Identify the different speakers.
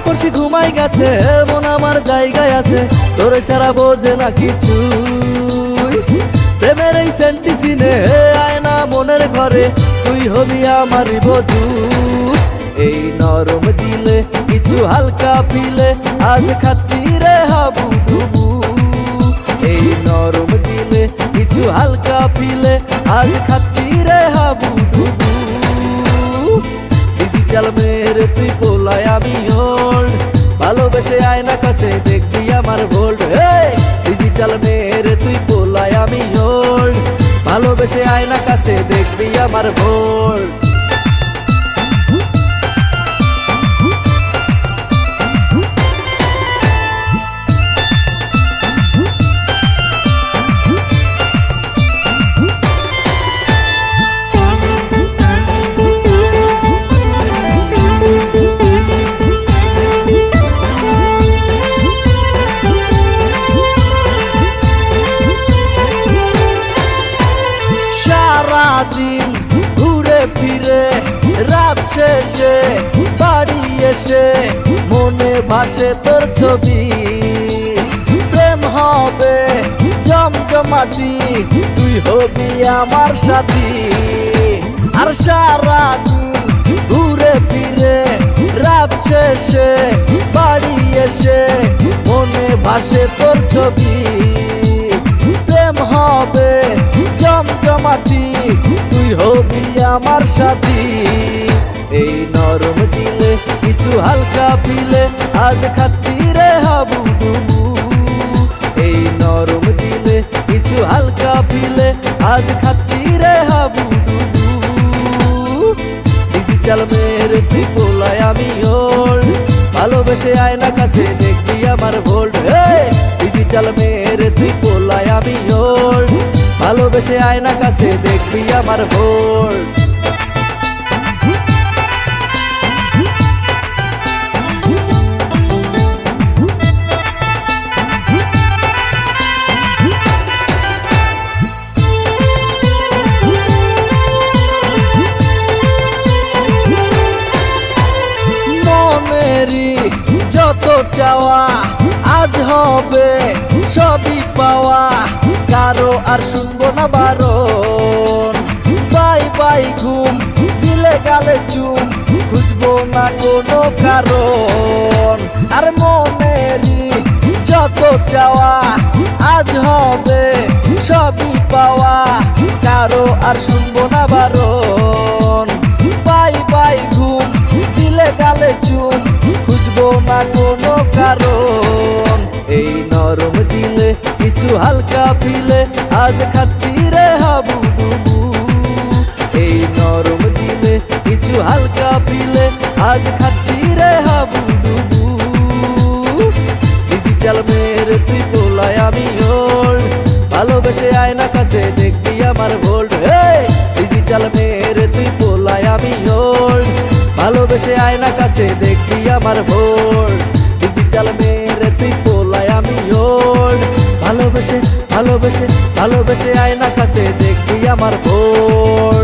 Speaker 1: পড়শি ঘুমাই গেছে, মন আমার জায়গায় আছে, তোরে ছাড়া বোঝে না কিছু। প্রেমের এই সেন্টি সিনে আয় না মনের ঘরে, তুই হবি আমার বধূ। এই নরম দিলে কিছু হালকা পিলে, আজ খাচ্ছি রে হাবুডুবু। এই নরম দিলে কিছু হালকা পিলে, আজ খাচ্ছি রে হাবুডুবু। ডিজিটাল মেরে তুই পোলায় আমি হোল্ড, ভালোবেসে আয়না কাছে দেখবি আমার ভোল্ড। ডিজিটাল মেরে তুই পোলায় আমি হোল্ড, ভালোবেসে আয়না কাছে দেখবি আমার ভোল্ড। সারাদিন ঘুরে ফিরে রাত শেষে বাড়ি এসে মনে ভাসে তোর ছবি। প্রেম হবে জমজমাটি, তুই হবি আমার সাথী। আর সারাদিন ঘুরে ফিরে রাত শেষে বাড়ি এসে মনে ভাসে তোর ছবি। প্রেম হবে জমজমাটি, তুই হবি আমার সাথী। এই নরম দিলে কিছু হালকা পিলে, আজ খাচ্ছি রে হাবুডুবু। এই নরম দিলে কিছু হালকা পিলে, আজ খাচ্ছি রে হাবুডুবু। ডিজিটাল মেরে তুই পোলায় আমি হোল্ড, ভালোবেসে আয়না কাছে দেখবি আমার ভোল্ড। ডিজিটাল মেরে তুই পোলায় আমি হোল্ড, ভালোবেসে আয়না কাছে দেখবি আমার ভোল্ড। মনেরই যত চাওয়া আজ হবে সবই পাওয়া, কারো আর শুনবো না বারণ। বাই বাই ঘুম দিলে গালে চুম, খুঁজবো না কোনো কারণ। আর মনেরই যত চাওয়া আজ হবে সবই পাওয়া, কারো আর শুনবো না বারণ। বাই বাই ঘুম দিলে গালে চুম, খুঁজবো না কোনো কারণ। এই নরম দিলে কিছু হালকা পিলে, আজ খাচ্ছি রে হাবুডুবু। এই নরম দিলে কিছু হালকা পিলে, আজ খাচ্ছি রে হাবুডুবু। ডিজিটাল মেরে তুই পোলায় আমি হোল্ড, ভালোবেসে আয়না কাছে দেখবি আমার ভোল্ড। ডিজিটাল মেরে তুই পোলায় আমি হোল্ড, ভালোবেসে আয়না কাছে দেখবি আমার ভোল্ড। ডিজিটাল মেরে তুই পোলায় আমি হোল্ড, ভালোবেসে ভালোবেসে ভালোবেসে আয়না কাছে দেখবি আমার ভোল্ড।